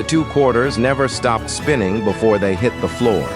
two quarters never stopped spinning before they hit the floor.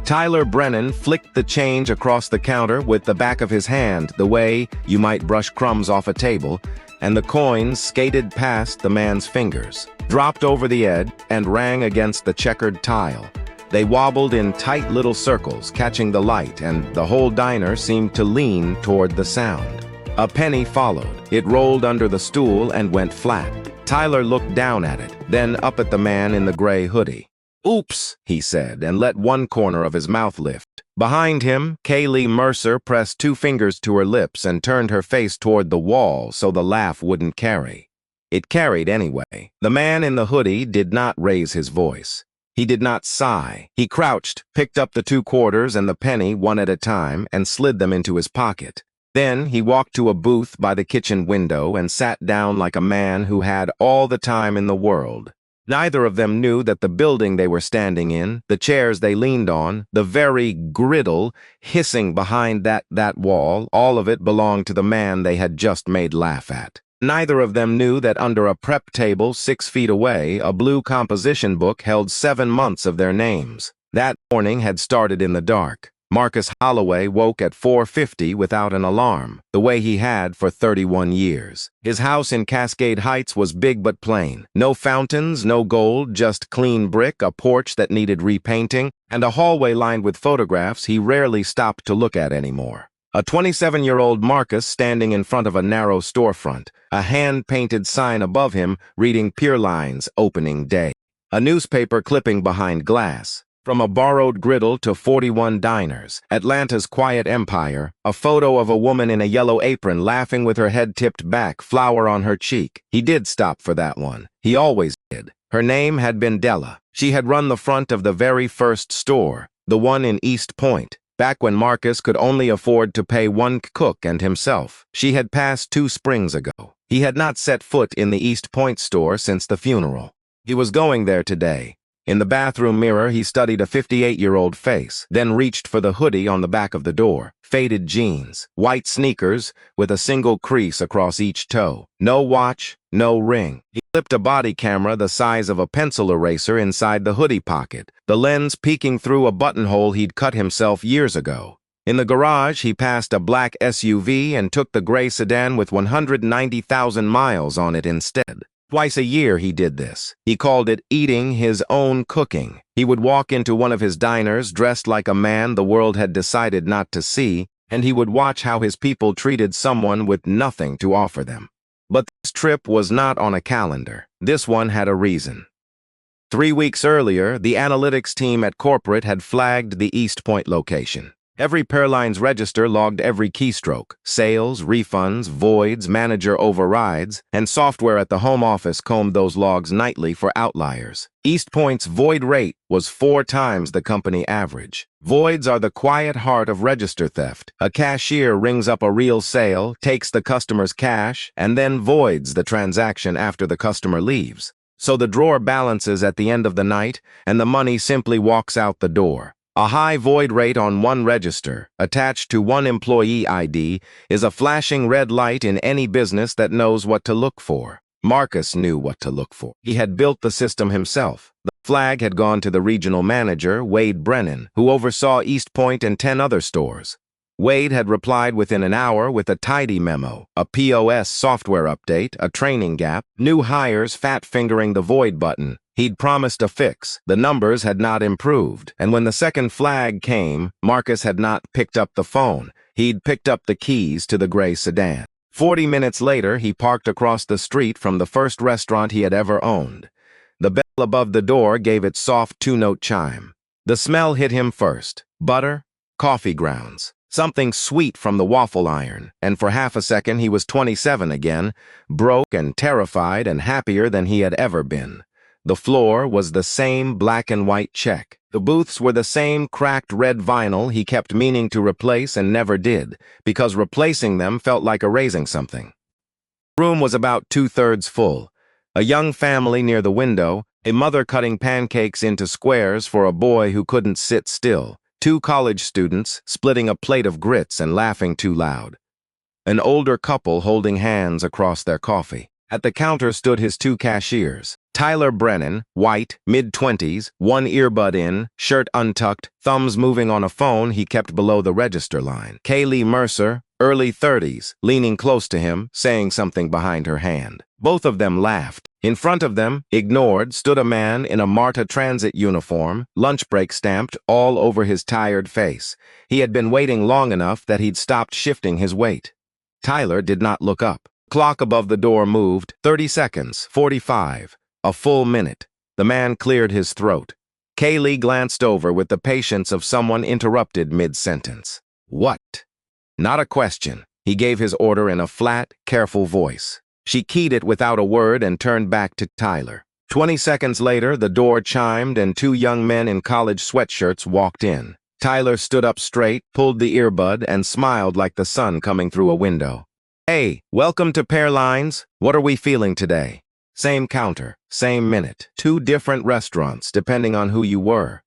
Tyler Brennan flicked the change across the counter with the back of his hand, the way you might brush crumbs off a table, and the coins skated past the man's fingers, dropped over the edge, and rang against the checkered tile. They wobbled in tight little circles, catching the light, and the whole diner seemed to lean toward the sound. A penny followed. It rolled under the stool and went flat. Tyler looked down at it, then up at the man in the gray hoodie. "Oops," he said, and let one corner of his mouth lift. Behind him, Kaylee Mercer pressed two fingers to her lips and turned her face toward the wall so the laugh wouldn't carry. It carried anyway. The man in the hoodie did not raise his voice. He did not sigh. He crouched, picked up the two quarters and the penny one at a time, and slid them into his pocket. Then he walked to a booth by the kitchen window and sat down like a man who had all the time in the world. Neither of them knew that the building they were standing in, the chairs they leaned on, the very griddle hissing behind that wall, all of it belonged to the man they had just made laugh at. Neither of them knew that under a prep table 6 feet away, a blue composition book held 7 months of their names. That morning had started in the dark. Marcus Holloway woke at 4:50 without an alarm, the way he had for 31 years. His house in Cascade Heights was big but plain. No fountains, no gold, just clean brick, a porch that needed repainting, and a hallway lined with photographs he rarely stopped to look at anymore. A 27-year-old Marcus standing in front of a narrow storefront, a hand-painted sign above him reading Pure Line's opening day. A newspaper clipping behind glass. From a borrowed griddle to 41 diners, Atlanta's quiet empire, a photo of a woman in a yellow apron laughing with her head tipped back, flower on her cheek. He did stop for that one. He always did. Her name had been Della. She had run the front of the very first store, the one in East Point, back when Marcus could only afford to pay one cook and himself. She had passed 2 springs ago. He had not set foot in the East Point store since the funeral. He was going there today. In the bathroom mirror, he studied a 58-year-old face, then reached for the hoodie on the back of the door. Faded jeans, white sneakers with a single crease across each toe. No watch, no ring. He slipped a body camera the size of a pencil eraser inside the hoodie pocket, the lens peeking through a buttonhole he'd cut himself years ago. In the garage, he passed a black SUV and took the gray sedan with 190,000 miles on it instead. Twice a year he did this. He called it eating his own cooking. He would walk into one of his diners dressed like a man the world had decided not to see, and he would watch how his people treated someone with nothing to offer them. But this trip was not on a calendar. This one had a reason. 3 weeks earlier, the analytics team at corporate had flagged the East Point location. Every Pairlines register logged every keystroke, sales, refunds, voids, manager overrides, and software at the home office combed those logs nightly for outliers. East Point's void rate was 4 times the company average. Voids are the quiet heart of register theft. A cashier rings up a real sale, takes the customer's cash, and then voids the transaction after the customer leaves. So the drawer balances at the end of the night, and the money simply walks out the door. A high void rate on one register, attached to one employee ID, is a flashing red light in any business that knows what to look for. Marcus knew what to look for. He had built the system himself. The flag had gone to the regional manager, Wade Brennan, who oversaw East Point and 10 other stores. Wade had replied within an hour with a tidy memo, a POS software update, a training gap, new hires fat-fingering the void button. He'd promised a fix. The numbers had not improved, and when the second flag came, Marcus had not picked up the phone. He'd picked up the keys to the gray sedan. 40 minutes later, he parked across the street from the first restaurant he had ever owned. The bell above the door gave its soft 2-note chime. The smell hit him first. Butter, coffee grounds. Something sweet from the waffle iron, and for half a second he was 27 again, broke and terrified and happier than he had ever been. The floor was the same black and white check. The booths were the same cracked red vinyl he kept meaning to replace and never did, because replacing them felt like erasing something. The room was about 2/3 full. A young family near the window, a mother cutting pancakes into squares for a boy who couldn't sit still, 2 college students splitting a plate of grits and laughing too loud. An older couple holding hands across their coffee. At the counter stood his 2 cashiers, Tyler Brennan, white, mid-20s, one earbud in, shirt untucked, thumbs moving on a phone he kept below the register line. Kaylee Mercer, early 30s, leaning close to him, saying something behind her hand. Both of them laughed. In front of them, ignored, stood a man in a MARTA transit uniform, lunch break stamped all over his tired face. He had been waiting long enough that he'd stopped shifting his weight. Tyler did not look up. Clock above the door moved. 30 seconds, 45. A full minute. The man cleared his throat. Kaylee glanced over with the patience of someone interrupted mid-sentence. What? Not a question. He gave his order in a flat, careful voice. She keyed it without a word and turned back to Tyler. 20 seconds later, the door chimed and two young men in college sweatshirts walked in. Tyler stood up straight, pulled the earbud, and smiled like the sun coming through a window. Hey, welcome to Pearlines. What are we feeling today? Same counter, same minute. Two different restaurants, depending on who you were.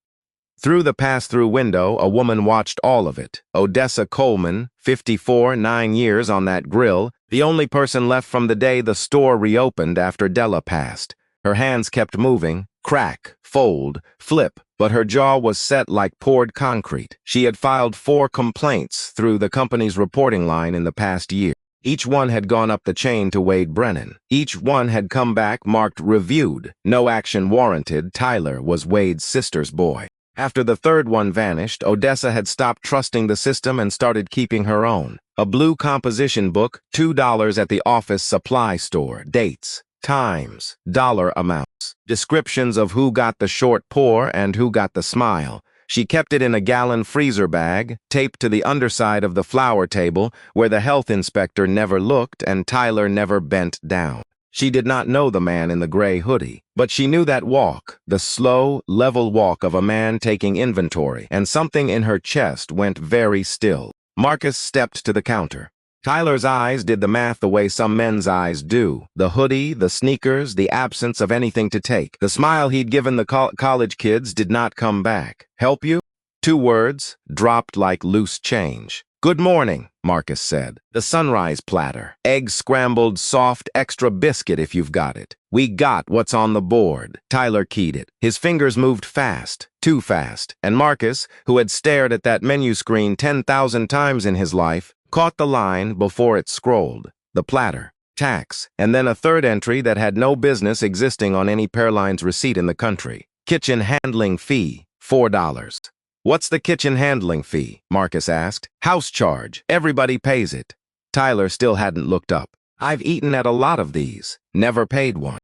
Through the pass-through window, a woman watched all of it. Odessa Coleman, 54, 9 years on that grill, the only person left from the day the store reopened after Della passed. Her hands kept moving, crack, fold, flip, but her jaw was set like poured concrete. She had filed 4 complaints through the company's reporting line in the past year. Each one had gone up the chain to Wade Brennan. Each one had come back marked reviewed. No action warranted. Tyler was Wade's sister's boy. After the third one vanished, Odessa had stopped trusting the system and started keeping her own. A blue composition book, $2 at the office supply store. Dates, times, dollar amounts, descriptions of who got the short pour and who got the smile. She kept it in a gallon freezer bag, taped to the underside of the flower table, where the health inspector never looked and Tyler never bent down. She did not know the man in the gray hoodie, but she knew that walk, the slow, level walk of a man taking inventory, and something in her chest went very still. Marcus stepped to the counter. Tyler's eyes did the math the way some men's eyes do. The hoodie, the sneakers, the absence of anything to take. The smile he'd given the college kids did not come back. Help you? 2 words, dropped like loose change. Good morning, Marcus said. The sunrise platter. Egg scrambled, soft, extra biscuit if you've got it. We got what's on the board. Tyler keyed it. His fingers moved fast, too fast, and Marcus, who had stared at that menu screen 10,000 times in his life, caught the line before it scrolled. The platter, tax, and then a third entry that had no business existing on any Pearlines receipt in the country. Kitchen handling fee, $4. What's the kitchen handling fee? Marcus asked. House charge. Everybody pays it. Tyler still hadn't looked up. I've eaten at a lot of these. Never paid one.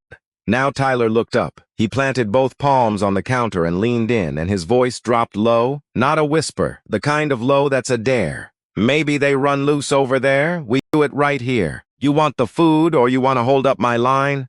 Now Tyler looked up. He planted both palms on the counter and leaned in, and his voice dropped low, not a whisper, the kind of low that's a dare. Maybe they run loose over there. We do it right here. You want the food or you want to hold up my line?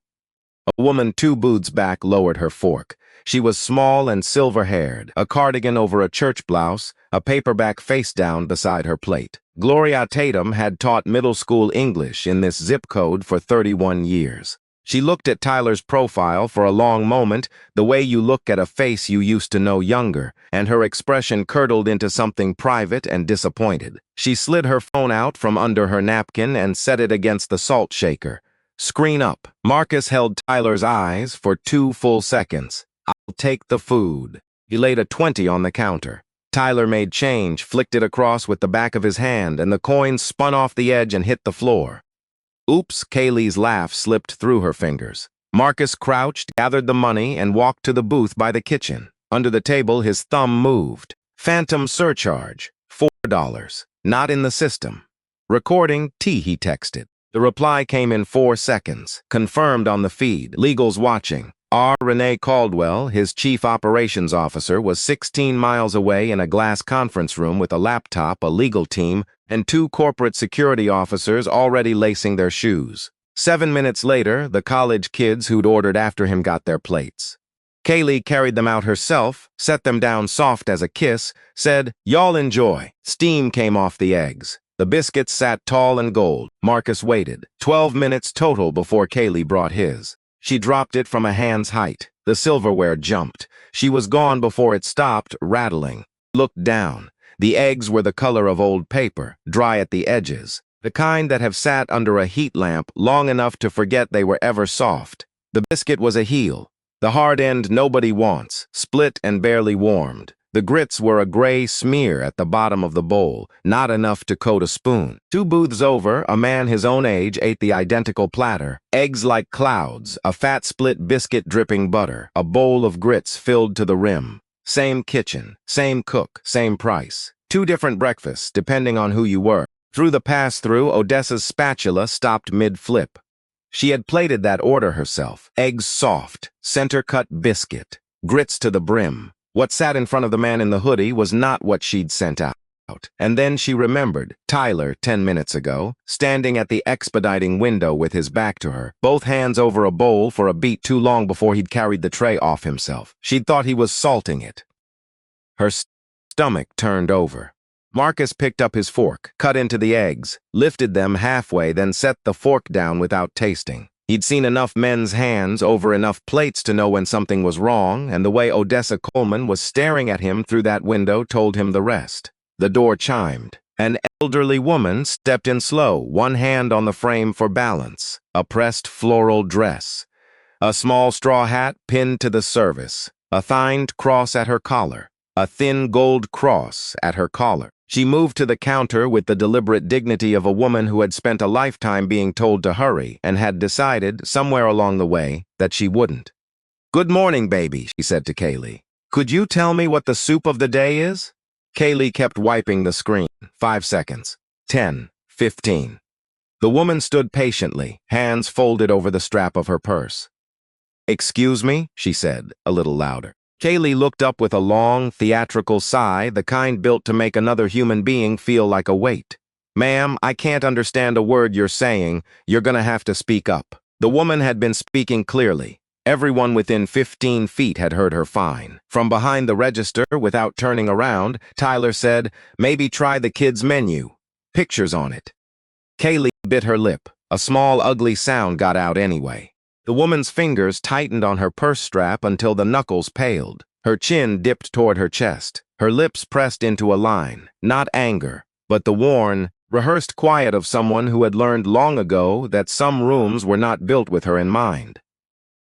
A woman 2 booths back lowered her fork. She was small and silver-haired, a cardigan over a church blouse, a paperback face down beside her plate. Gloria Tatum had taught middle school English in this zip code for 31 years. She looked at Tyler's profile for a long moment, the way you look at a face you used to know younger, and her expression curdled into something private and disappointed. She slid her phone out from under her napkin and set it against the salt shaker. Screen up. Marcus held Tyler's eyes for 2 full seconds. I'll take the food. He laid a 20 on the counter. Tyler made change, flicked it across with the back of his hand, and the coin spun off the edge and hit the floor. Oops, Kaylee's laugh slipped through her fingers. Marcus crouched, gathered the money, and walked to the booth by the kitchen. Under the table, his thumb moved. Phantom surcharge, $4. Not in the system. Recording T, he texted. The reply came in 4 seconds. Confirmed on the feed. Legals watching. R. Renee Caldwell, his chief operations officer, was 16 miles away in a glass conference room with a laptop, a legal team, and 2 corporate security officers already lacing their shoes. 7 minutes later, the college kids who'd ordered after him got their plates. Kaylee carried them out herself, set them down soft as a kiss, said, "Y'all enjoy." Steam came off the eggs. The biscuits sat tall and gold. Marcus waited. 12 minutes total before Kaylee brought his. She dropped it from a hand's height. The silverware jumped. She was gone before it stopped, rattling. Looked down. The eggs were the color of old paper, dry at the edges, the kind that have sat under a heat lamp long enough to forget they were ever soft. The biscuit was a heel, the hard end nobody wants, split and barely warmed. The grits were a gray smear at the bottom of the bowl, not enough to coat a spoon. 2 booths over, a man his own age ate the identical platter. Eggs like clouds, a fat split biscuit dripping butter, a bowl of grits filled to the rim. Same kitchen, same cook, same price. 2 different breakfasts, depending on who you were. Through the pass-through, Odessa's spatula stopped mid-flip. She had plated that order herself. Eggs soft, center-cut biscuit, grits to the brim. What sat in front of the man in the hoodie was not what she'd sent out. And then she remembered Tyler 10 minutes ago, standing at the expediting window with his back to her, both hands over a bowl for a beat too long before he'd carried the tray off himself. She'd thought he was salting it. Her stomach turned over. Marcus picked up his fork, cut into the eggs, lifted them halfway, then set the fork down without tasting. He'd seen enough men's hands over enough plates to know when something was wrong, and the way Odessa Coleman was staring at him through that window told him the rest. The door chimed. An elderly woman stepped in slow, one hand on the frame for balance. A pressed floral dress. A small straw hat pinned to the service. A thined cross at her collar. A thin gold cross at her collar. She moved to the counter with the deliberate dignity of a woman who had spent a lifetime being told to hurry and had decided, somewhere along the way, that she wouldn't. "Good morning, baby," she said to Kaylee. "Could you tell me what the soup of the day is?" Kaylee kept wiping the screen. 5 seconds. 10. 15. The woman stood patiently, hands folded over the strap of her purse. "Excuse me," she said, a little louder. Kaylee looked up with a long, theatrical sigh, the kind built to make another human being feel like a weight. "Ma'am, I can't understand a word you're saying. You're gonna have to speak up." The woman had been speaking clearly. Everyone within 15 feet had heard her fine. From behind the register, without turning around, Tyler said, "Maybe try the kids' menu. Pictures on it." Kaylee bit her lip. A small, ugly sound got out anyway. The woman's fingers tightened on her purse strap until the knuckles paled. Her chin dipped toward her chest. Her lips pressed into a line. Not anger, but the worn, rehearsed quiet of someone who had learned long ago that some rooms were not built with her in mind.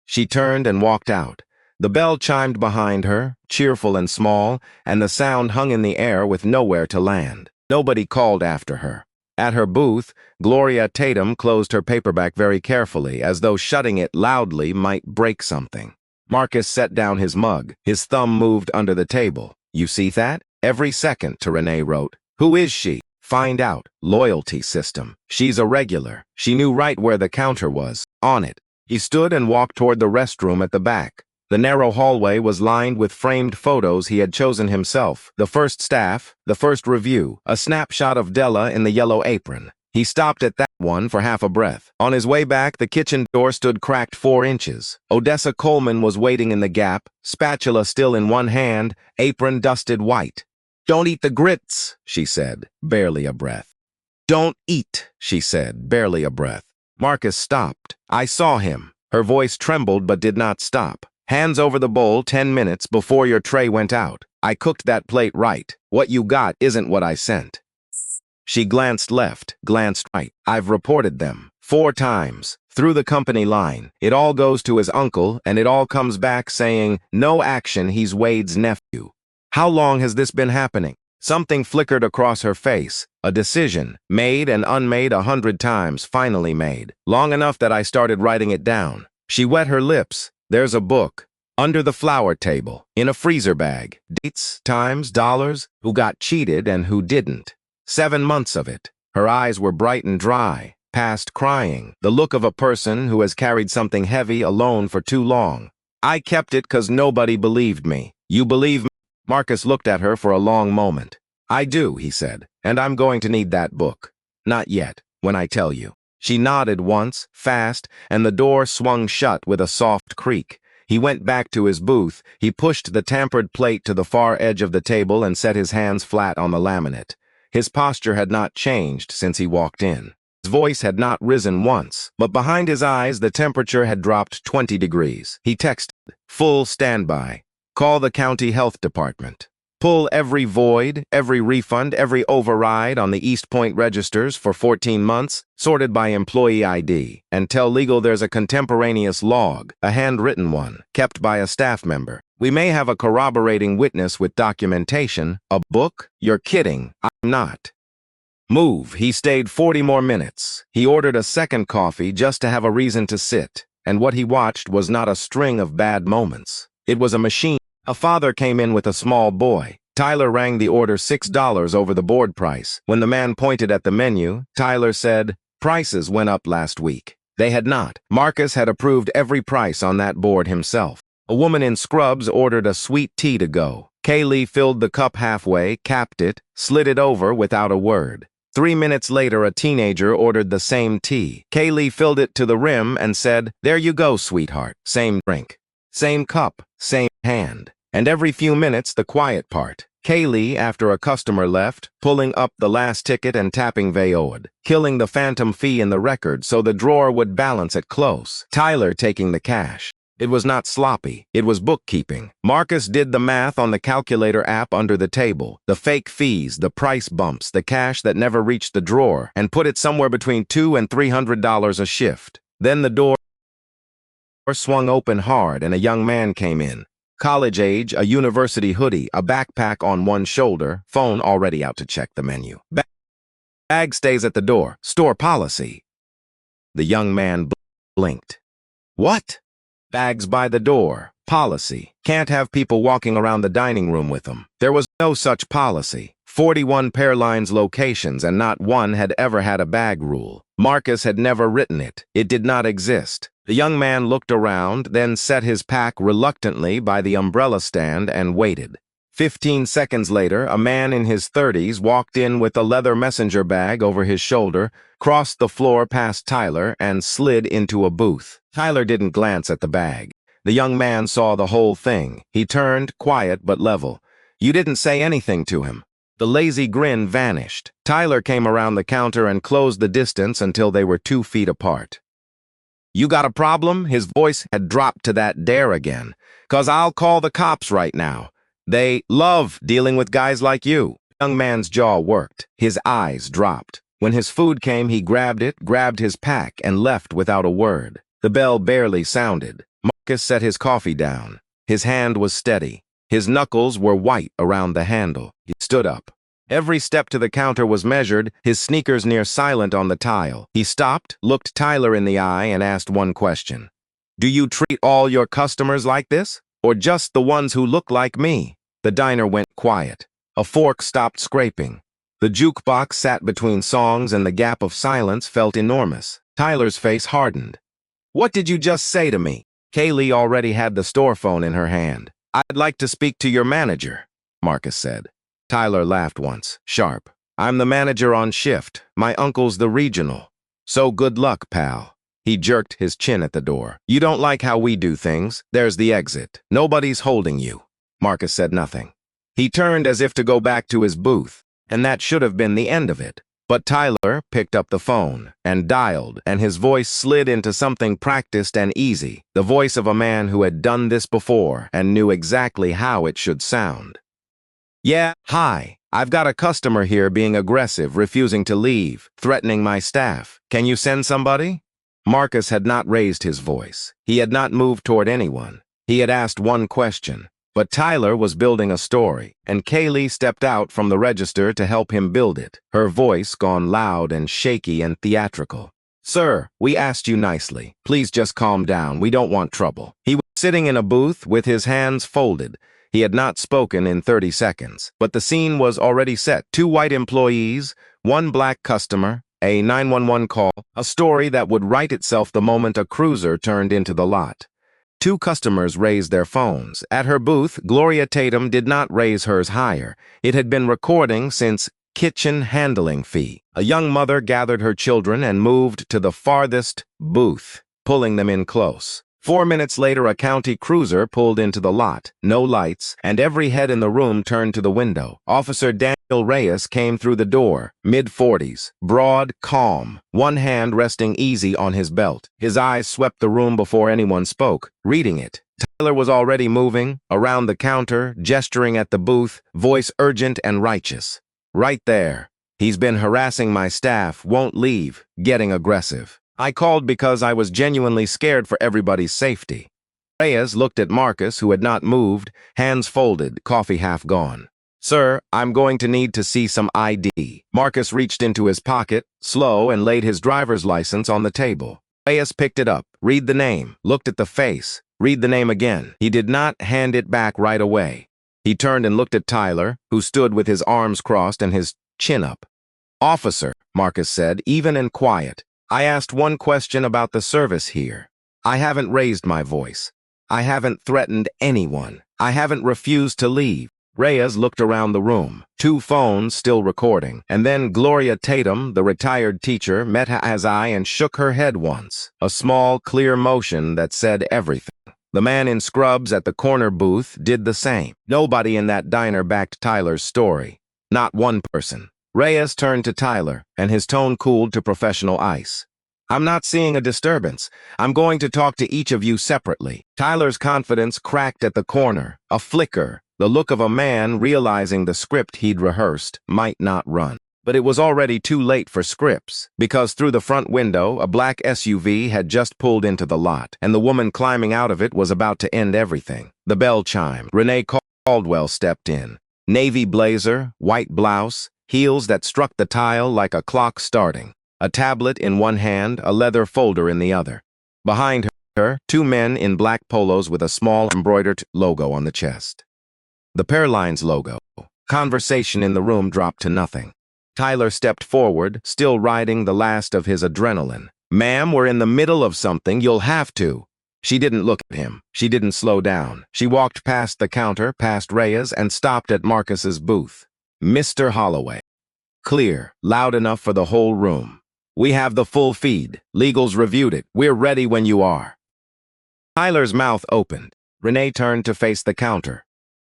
She turned and walked out. The bell chimed behind her, cheerful and small, and the sound hung in the air with nowhere to land. Nobody called after her. At her booth, Gloria Tatum closed her paperback very carefully, as though shutting it loudly might break something. Marcus set down his mug. His thumb moved under the table. "You see that? Every second," Renee wrote. "Who is she? Find out. Loyalty system. She's a regular." She knew right where the counter was. On it. He stood and walked toward the restroom at the back. The narrow hallway was lined with framed photos he had chosen himself. The first staff, the first review, a snapshot of Della in the yellow apron. He stopped at that one for half a breath. On his way back, the kitchen door stood cracked 4 inches. Odessa Coleman was waiting in the gap, spatula still in one hand, apron dusted white. "Don't eat the grits," she said, barely a breath. "Don't eat," she said, barely a breath. Marcus stopped. "I saw him." Her voice trembled but did not stop. "Hands over the bowl 10 minutes before your tray went out. I cooked that plate right. What you got isn't what I sent." She glanced left, glanced right. "I've reported them 4 times, through the company line. It all goes to his uncle, and it all comes back saying, no action, he's Wade's nephew." "How long has this been happening?" Something flickered across her face. A decision, made and unmade 100 times, finally made. Long enough that I started writing it down. She wet her lips. "There's a book. Under the flower table. In a freezer bag. Dates, times, dollars, who got cheated and who didn't. 7 months of it." Her eyes were bright and dry, past crying. The look of a person who has carried something heavy alone for too long. "I kept it 'cause nobody believed me. You believe me?" Marcus looked at her for a long moment. "I do," he said, "and I'm going to need that book. Not yet, when I tell you." She nodded once, fast, and the door swung shut with a soft creak. He went back to his booth. He pushed the tampered plate to the far edge of the table and set his hands flat on the laminate. His posture had not changed since he walked in. His voice had not risen once, but behind his eyes the temperature had dropped 20 degrees. He texted, "Full standby. Call the county health department." Pull every void, every refund, every override on the East Point registers for 14 months, sorted by employee ID, and tell legal there's a contemporaneous log, a handwritten one, kept by a staff member. We may have a corroborating witness with documentation. A book? You're kidding. I'm not. Move. He stayed 40 more minutes. He ordered a second coffee just to have a reason to sit, and what he watched was not a string of bad moments. It was a machine. A father came in with a small boy. Tyler rang the order $6 over the board price. When the man pointed at the menu, Tyler said, "Prices went up last week." They had not. Marcus had approved every price on that board himself. A woman in scrubs ordered a sweet tea to go. Kaylee filled the cup halfway, capped it, slid it over without a word. 3 minutes later, a teenager ordered the same tea. Kaylee filled it to the rim and said, "There you go, sweetheart." Same drink. Same cup. Same hand. And every few minutes, the quiet part. Kaylee, after a customer left, pulling up the last ticket and tapping Vayoed, killing the phantom fee in the record so the drawer would balance it close. Tyler taking the cash. It was not sloppy. It was bookkeeping. Marcus did the math on the calculator app under the table, the fake fees, the price bumps, the cash that never reached the drawer, and put it somewhere between $200 and $300 a shift. Then the door swung open hard and a young man came in. College age, a university hoodie, a backpack on one shoulder, phone already out to check the menu. Bag stays at the door. Store policy. The young man blinked. What? Bags by the door. Policy. Can't have people walking around the dining room with them. There was no such policy. 41 Pairlines locations and not one had ever had a bag rule. Marcus had never written it. It did not exist. The young man looked around, then set his pack reluctantly by the umbrella stand and waited. 15 seconds later, a man in his 30s walked in with a leather messenger bag over his shoulder, crossed the floor past Tyler, and slid into a booth. Tyler didn't glance at the bag. The young man saw the whole thing. He turned, quiet but level. You didn't say anything to him. The lazy grin vanished. Tyler came around the counter and closed the distance until they were 2 feet apart. You got a problem? His voice had dropped to that dare again. 'Cause I'll call the cops right now. They love dealing with guys like you. The young man's jaw worked. His eyes dropped. When his food came, he grabbed it, grabbed his pack, and left without a word. The bell barely sounded. Marcus set his coffee down. His hand was steady. His knuckles were white around the handle. He stood up. Every step to the counter was measured, his sneakers near silent on the tile. He stopped, looked Tyler in the eye, and asked one question. Do you treat all your customers like this? Or just the ones who look like me? The diner went quiet. A fork stopped scraping. The jukebox sat between songs and the gap of silence felt enormous. Tyler's face hardened. What did you just say to me? Kaylee already had the store phone in her hand. I'd like to speak to your manager, Marcus said. Tyler laughed once, sharp. I'm the manager on shift. My uncle's the regional. So good luck, pal. He jerked his chin at the door. You don't like how we do things. There's the exit. Nobody's holding you. Marcus said nothing. He turned as if to go back to his booth, and that should have been the end of it. But Tyler picked up the phone and dialed, and his voice slid into something practiced and easy, the voice of a man who had done this before and knew exactly how it should sound. Yeah, hi. I've got a customer here being aggressive, refusing to leave, threatening my staff. Can you send somebody? Marcus had not raised his voice. He had not moved toward anyone. He had asked one question. But Tyler was building a story, and Kaylee stepped out from the register to help him build it, her voice gone loud and shaky and theatrical. Sir, we asked you nicely. Please just calm down. We don't want trouble. He was sitting in a booth with his hands folded. He had not spoken in 30 seconds, but the scene was already set. 2 white employees, 1 black customer, a 911 call, a story that would write itself the moment a cruiser turned into the lot. 2 customers raised their phones. At her booth, Gloria Tatum did not raise hers higher. It had been recording since kitchen handling fee. A young mother gathered her children and moved to the farthest booth, pulling them in close. 4 minutes later, a county cruiser pulled into the lot, no lights, and every head in the room turned to the window. Officer Daniel Reyes came through the door, mid-40s, broad, calm, one hand resting easy on his belt. His eyes swept the room before anyone spoke, reading it. Tyler was already moving, around the counter, gesturing at the booth, voice urgent and righteous. Right there. He's been harassing my staff, won't leave, getting aggressive. I called because I was genuinely scared for everybody's safety. Reyes looked at Marcus, who had not moved, hands folded, coffee half gone. Sir, I'm going to need to see some ID. Marcus reached into his pocket, slow, and laid his driver's license on the table. Reyes picked it up, read the name, looked at the face, read the name again. He did not hand it back right away. He turned and looked at Tyler, who stood with his arms crossed and his chin up. Officer, Marcus said, even and quiet. I asked one question about the service here. I haven't raised my voice. I haven't threatened anyone. I haven't refused to leave. Reyes looked around the room, 2 phones still recording, and then Gloria Tatum, the retired teacher, met his eye and shook her head once, a small, clear motion that said everything. The man in scrubs at the corner booth did the same. Nobody in that diner backed Tyler's story. Not one person. Reyes turned to Tyler, and his tone cooled to professional ice. I'm not seeing a disturbance. I'm going to talk to each of you separately. Tyler's confidence cracked at the corner, a flicker, the look of a man realizing the script he'd rehearsed might not run. But it was already too late for scripts, because through the front window, a black SUV had just pulled into the lot, and the woman climbing out of it was about to end everything. The bell chimed. Renee Caldwell stepped in. Navy blazer, white blouse, heels that struck the tile like a clock starting. A tablet in one hand, a leather folder in the other. Behind her, 2 men in black polos with a small embroidered logo on the chest. The Pairlines logo. Conversation in the room dropped to nothing. Tyler stepped forward, still riding the last of his adrenaline. Ma'am, we're in the middle of something, you'll have to. She didn't look at him. She didn't slow down. She walked past the counter, past Reyes, and stopped at Marcus's booth. Mr. Holloway. Clear, loud enough for the whole room. We have the full feed. Legal's reviewed it. We're ready when you are. Tyler's mouth opened. Renee turned to face the counter.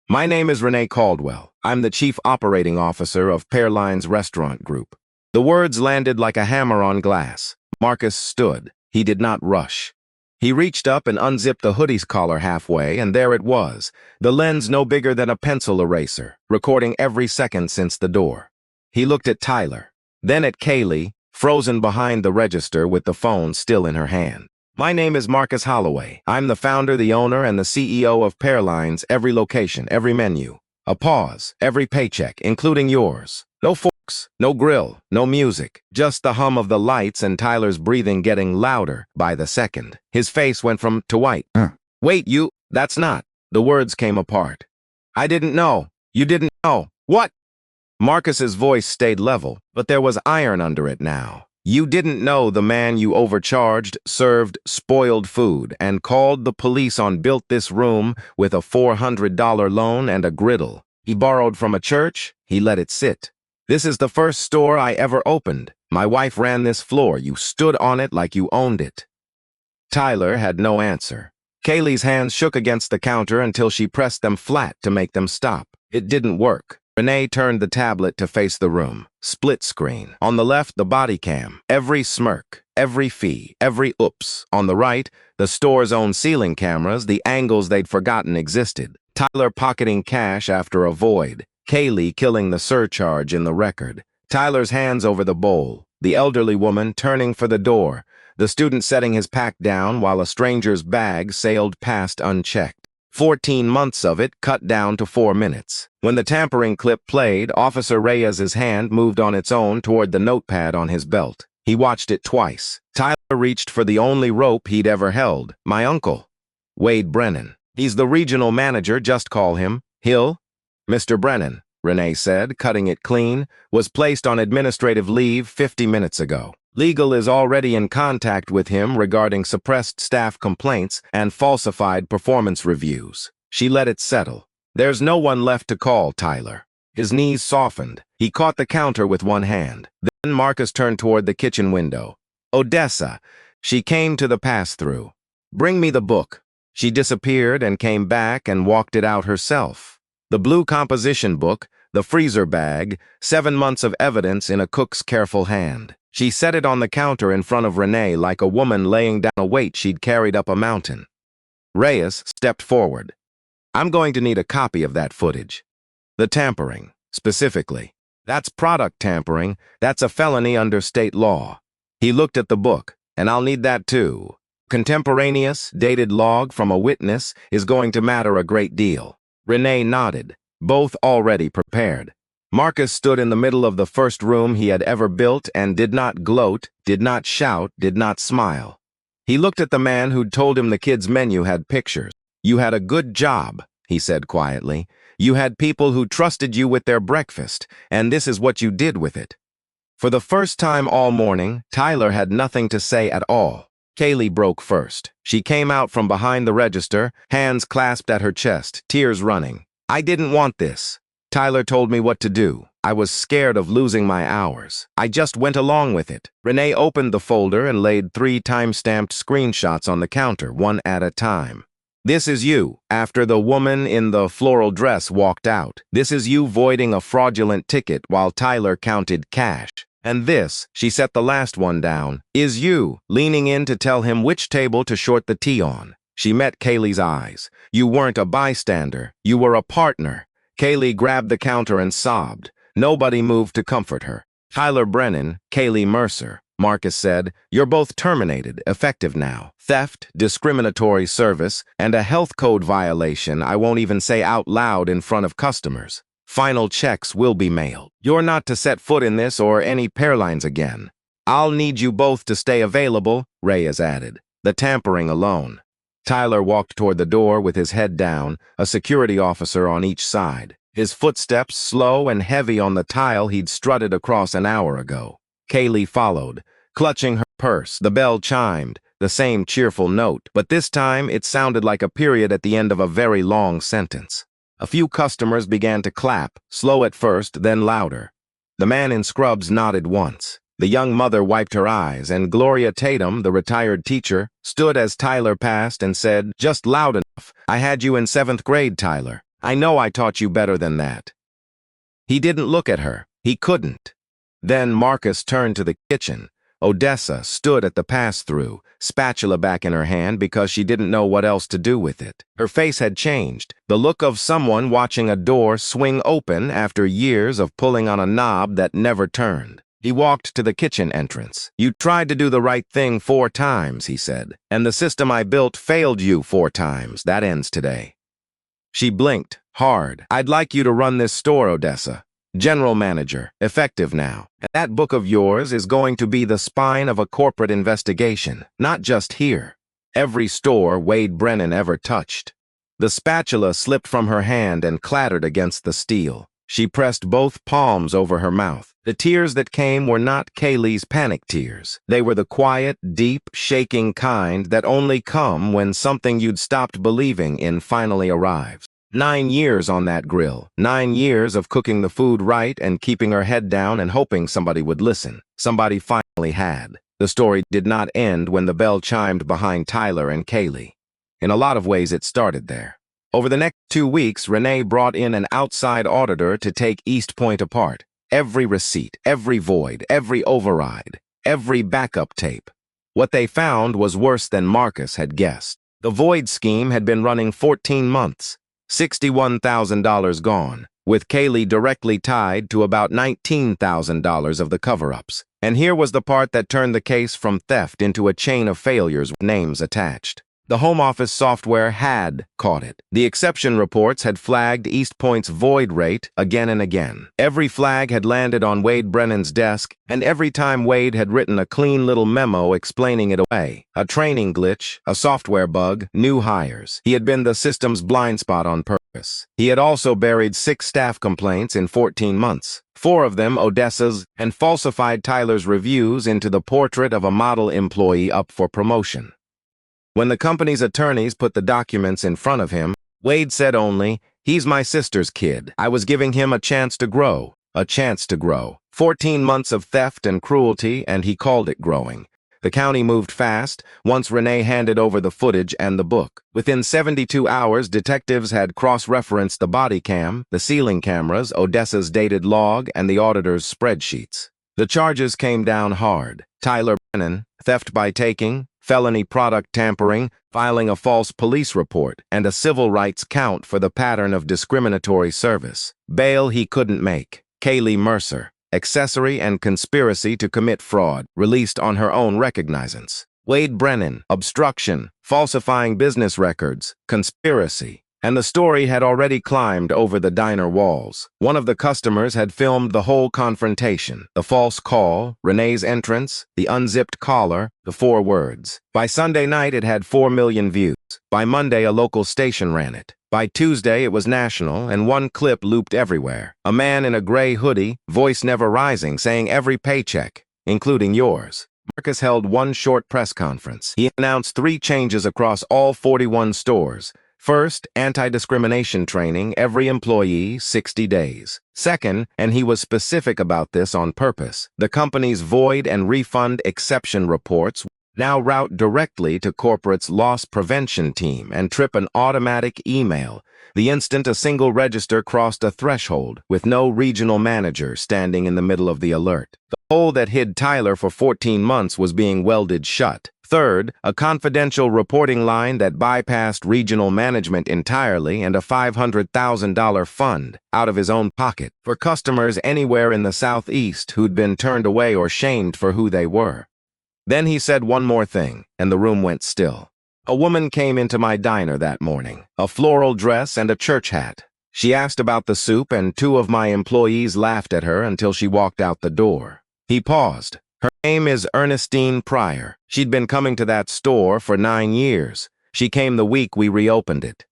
My name is Renee Caldwell. I'm the Chief Operating Officer of Pairlines Restaurant Group. The words landed like a hammer on glass. Marcus stood. He did not rush. He reached up and unzipped the hoodie's collar halfway, and there it was, the lens no bigger than a pencil eraser, recording every second since the door. He looked at Tyler, then at Kaylee, frozen behind the register with the phone still in her hand. My name is Marcus Holloway. I'm the founder, the owner, and the CEO of Pairlines, every location, every menu. A pause, every paycheck, including yours. No forks, no grill, no music, just the hum of the lights and Tyler's breathing getting louder by the second. His face went from to white. Wait, that's not. The words came apart. I didn't know. You didn't know. What? Marcus's voice stayed level, but there was iron under it now. You didn't know the man you overcharged, served spoiled food, and called the police on built this room with a $400 loan and a griddle. He borrowed from a church, he let it sit. This is the first store I ever opened. My wife ran this floor. You stood on it like you owned it. Tyler had no answer. Kaylee's hands shook against the counter until she pressed them flat to make them stop. It didn't work. Renee turned the tablet to face the room. Split screen. On the left, the body cam. Every smirk, every fee, every oops. On the right, the store's own ceiling cameras, the angles they'd forgotten existed. Tyler pocketing cash after a void. Kaylee killing the surcharge in the record. Tyler's hands over the bowl. The elderly woman turning for the door. The student setting his pack down while a stranger's bag sailed past unchecked. 14 months of it cut down to 4 minutes. When the tampering clip played, Officer Reyes's hand moved on its own toward the notepad on his belt. He watched it twice. Tyler reached for the only rope he'd ever held. My uncle, Wade Brennan. He's the regional manager, just call him. Hill? Mr. Brennan, Renee said, cutting it clean, was placed on administrative leave 50 minutes ago. Legal is already in contact with him regarding suppressed staff complaints and falsified performance reviews. She let it settle. There's no one left to call, Tyler. His knees softened. He caught the counter with one hand. Then Marcus turned toward the kitchen window. Odessa. She came to the pass-through. Bring me the book. She disappeared and came back and walked it out herself. The blue composition book, the freezer bag, 7 months of evidence in a cook's careful hand. She set it on the counter in front of Renee like a woman laying down a weight she'd carried up a mountain. Reyes stepped forward. I'm going to need a copy of that footage. The tampering, specifically. That's product tampering. That's a felony under state law. He looked at the book, and I'll need that too. Contemporaneous, dated log from a witness is going to matter a great deal. Renee nodded, both already prepared. Marcus stood in the middle of the first room he had ever built and did not gloat, did not shout, did not smile. He looked at the man who'd told him the kids' menu had pictures. You had a good job, he said quietly. You had people who trusted you with their breakfast, and this is what you did with it. For the first time all morning, Tyler had nothing to say at all. Kaylee broke first. She came out from behind the register, hands clasped at her chest, tears running. I didn't want this. Tyler told me what to do. I was scared of losing my hours. I just went along with it. Renee opened the folder and laid 3 time-stamped screenshots on the counter, one at a time. This is you, after the woman in the floral dress walked out. This is you voiding a fraudulent ticket while Tyler counted cash. And this, she set the last one down, is you, leaning in to tell him which table to short the tea on. She met Kaylee's eyes. You weren't a bystander. You were a partner. Kaylee grabbed the counter and sobbed. Nobody moved to comfort her. Tyler Brennan, Kaylee Mercer. Marcus said, you're both terminated, effective now. Theft, discriminatory service, and a health code violation I won't even say out loud in front of customers. Final checks will be mailed. You're not to set foot in this or any Pairlines again. I'll need you both to stay available, Reyes added. The tampering alone. Tyler walked toward the door with his head down, a security officer on each side. His footsteps slow and heavy on the tile he'd strutted across an hour ago. Kaylee followed, clutching her purse. The bell chimed, the same cheerful note, but this time it sounded like a period at the end of a very long sentence. A few customers began to clap, slow at first, then louder. The man in scrubs nodded once. The young mother wiped her eyes, and Gloria Tatum, the retired teacher, stood as Tyler passed and said, just loud enough. I had you in 7th grade, Tyler. I know I taught you better than that. He didn't look at her. He couldn't. Then Marcus turned to the kitchen. Odessa stood at the pass-through, spatula back in her hand because she didn't know what else to do with it. Her face had changed, the look of someone watching a door swing open after years of pulling on a knob that never turned. He walked to the kitchen entrance. You tried to do the right thing 4 times, he said, and the system I built failed you 4 times. That ends today. She blinked, hard. I'd like you to run this store, Odessa. General manager, effective now. And that book of yours is going to be the spine of a corporate investigation, not just here. Every store Wade Brennan ever touched. The spatula slipped from her hand and clattered against the steel. She pressed both palms over her mouth. The tears that came were not Kaylee's panic tears. They were the quiet, deep, shaking kind that only come when something you'd stopped believing in finally arrives. 9 years on that grill. 9 years of cooking the food right and keeping her head down and hoping somebody would listen. Somebody finally had. The story did not end when the bell chimed behind Tyler and Kaylee. In a lot of ways, it started there. Over the next 2 weeks, Renee brought in an outside auditor to take East Point apart. Every receipt, every void, every override, every backup tape. What they found was worse than Marcus had guessed. The void scheme had been running 14 months. $61,000 gone, with Kaylee directly tied to about $19,000 of the cover-ups. And here was the part that turned the case from theft into a chain of failures with names attached. The Home Office software had caught it. The exception reports had flagged East Point's void rate again and again. Every flag had landed on Wade Brennan's desk, and every time Wade had written a clean little memo explaining it away. A training glitch, a software bug, new hires. He had been the system's blind spot on purpose. He had also buried 6 staff complaints in 14 months. 4 of them Odessa's, and falsified Tyler's reviews into the portrait of a model employee up for promotion. When the company's attorneys put the documents in front of him, Wade said only, he's my sister's kid. I was giving him a chance to grow. A chance to grow. 14 months of theft and cruelty, and he called it growing. The county moved fast once Renee handed over the footage and the book. Within 72 hours, detectives had cross-referenced the body cam, the ceiling cameras, Odessa's dated log, and the auditor's spreadsheets. The charges came down hard. Tyler Brennan, theft by taking, felony product tampering, filing a false police report, and a civil rights count for the pattern of discriminatory service. Bail he couldn't make. Kaylee Mercer, accessory and conspiracy to commit fraud, released on her own recognizance. Wade Brennan, obstruction, falsifying business records, conspiracy. And the story had already climbed over the diner walls. One of the customers had filmed the whole confrontation. The false call, Renee's entrance, the unzipped collar, the 4 words. By Sunday night, it had 4 million views. By Monday, a local station ran it. By Tuesday, it was national, and one clip looped everywhere. A man in a gray hoodie, voice never rising, saying every paycheck, including yours. Marcus held one short press conference. He announced 3 changes across all 41 stores. First, anti-discrimination training, every employee, 60 days. Second, and he was specific about this on purpose, the company's void and refund exception reports now route directly to corporate's loss prevention team and trip an automatic email the instant a single register crossed a threshold, with no regional manager standing in the middle of the alert. The hole that hid Tyler for 14 months was being welded shut. Third, a confidential reporting line that bypassed regional management entirely and a $500,000 fund out of his own pocket for customers anywhere in the Southeast who'd been turned away or shamed for who they were. Then he said one more thing, and the room went still. A woman came into my diner that morning, a floral dress and a church hat. She asked about the soup, and 2 of my employees laughed at her until she walked out the door. He paused. Her name is Ernestine Pryor. She'd been coming to that store for 9 years. She came the week we reopened it.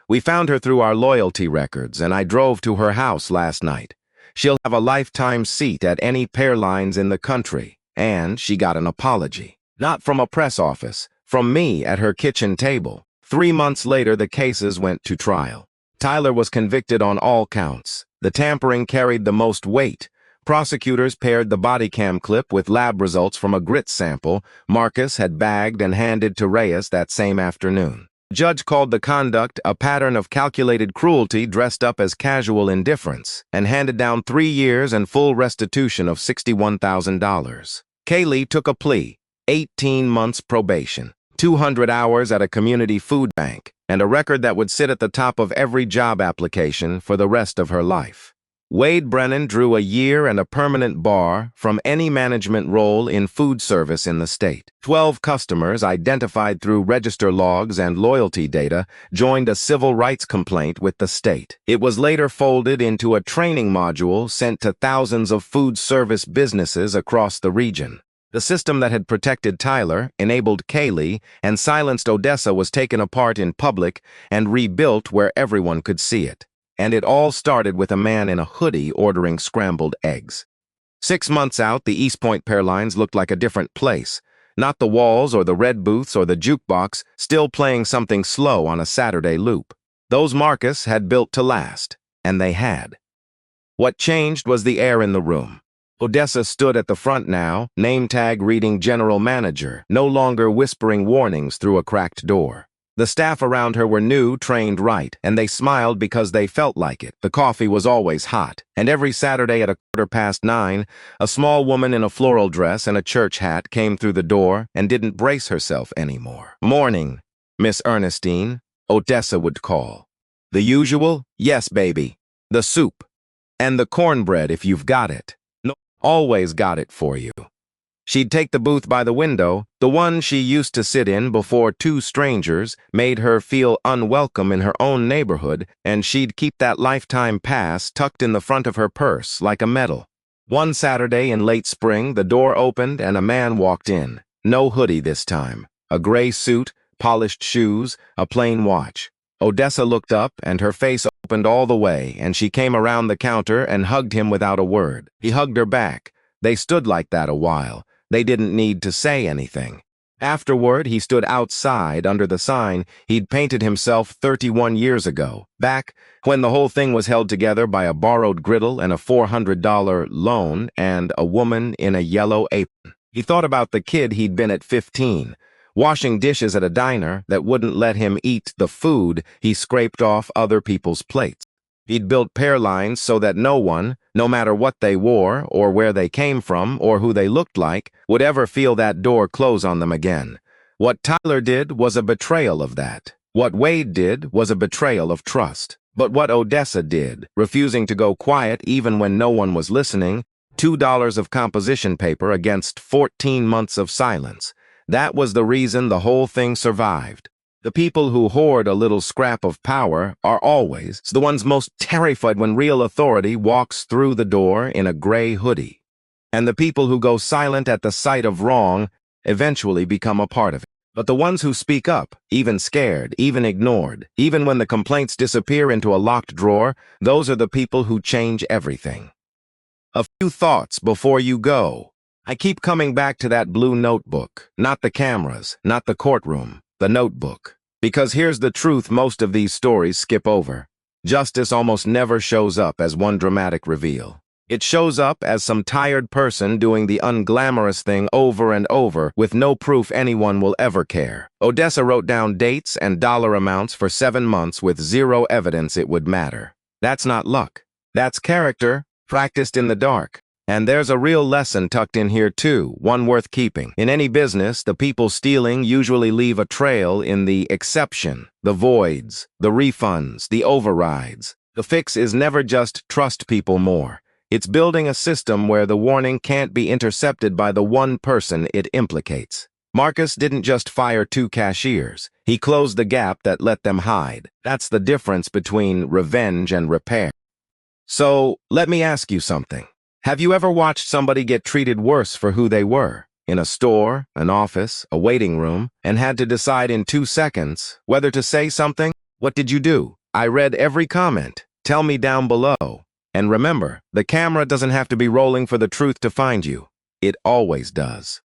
We found her through our loyalty records, and I drove to her house last night. She'll have a lifetime seat at any Pearlines in the country, and she got an apology. Not from a press office, from me at her kitchen table. 3 months later, the cases went to trial. Tyler was convicted on all counts. The tampering carried the most weight. Prosecutors paired the body cam clip with lab results from a grit sample Marcus had bagged and handed to Reyes that same afternoon. The judge called the conduct a pattern of calculated cruelty dressed up as casual indifference and handed down 3 years and full restitution of $61,000. Kaylee took a plea, 18 months probation, 200 hours at a community food bank, and a record that would sit at the top of every job application for the rest of her life. Wade Brennan drew a year and a permanent bar from any management role in food service in the state. 12 customers identified through register logs and loyalty data joined a civil rights complaint with the state. It was later folded into a training module sent to thousands of food service businesses across the region. The system that had protected Tyler, enabled Kaylee, and silenced Odessa was taken apart in public and rebuilt where everyone could see it. And it all started with a man in a hoodie ordering scrambled eggs. 6 months out, the East Point Pearlines looked like a different place. Not the walls or the red booths or the jukebox, still playing something slow on a Saturday loop. Those Marcus had built to last, and they had. What changed was the air in the room. Odessa stood at the front now, name tag reading general manager, no longer whispering warnings through a cracked door. The staff around her were new, trained right, and they smiled because they felt like it. The coffee was always hot, and every Saturday at 9:15, a small woman in a floral dress and a church hat came through the door and didn't brace herself anymore. "Morning, Miss Ernestine," Odessa would call. "The usual? Yes, baby. The soup. And the cornbread if you've got it. No, always got it for you." She'd take the booth by the window, the one she used to sit in before 2 strangers made her feel unwelcome in her own neighborhood, and she'd keep that lifetime pass tucked in the front of her purse like a medal. One Saturday in late spring, the door opened and a man walked in. No hoodie this time. A gray suit, polished shoes, a plain watch. Odessa looked up, and her face opened all the way, and she came around the counter and hugged him without a word. He hugged her back. They stood like that a while. They didn't need to say anything. Afterward, he stood outside under the sign he'd painted himself 31 years ago, back when the whole thing was held together by a borrowed griddle and a $400 loan and a woman in a yellow apron. He thought about the kid he'd been at 15, washing dishes at a diner that wouldn't let him eat the food he scraped off other people's plates. He'd built Pearlines so that no one, no matter what they wore or where they came from or who they looked like, would ever feel that door close on them again. What Tyler did was a betrayal of that. What Wade did was a betrayal of trust. But what Odessa did, refusing to go quiet even when no one was listening, $2 of composition paper against 14 months of silence. That was the reason the whole thing survived. The people who hoard a little scrap of power are always the ones most terrified when real authority walks through the door in a gray hoodie. And the people who go silent at the sight of wrong eventually become a part of it. But the ones who speak up, even scared, even ignored, even when the complaints disappear into a locked drawer, those are the people who change everything. A few thoughts before you go. I keep coming back to that blue notebook, not the cameras, not the courtroom, the notebook. Because here's the truth most of these stories skip over. Justice almost never shows up as one dramatic reveal. It shows up as some tired person doing the unglamorous thing over and over with no proof anyone will ever care. Odessa wrote down dates and dollar amounts for 7 months with zero evidence it would matter. That's not luck. That's character, practiced in the dark. And there's a real lesson tucked in here too, one worth keeping. In any business, the people stealing usually leave a trail in the exception, the voids, the refunds, the overrides. The fix is never just trust people more. It's building a system where the warning can't be intercepted by the one person it implicates. Marcus didn't just fire 2 cashiers. He closed the gap that let them hide. That's the difference between revenge and repair. So, let me ask you something. Have you ever watched somebody get treated worse for who they were? In a store, an office, a waiting room, and had to decide in 2 seconds whether to say something? What did you do? I read every comment. Tell me down below. And remember, the camera doesn't have to be rolling for the truth to find you. It always does.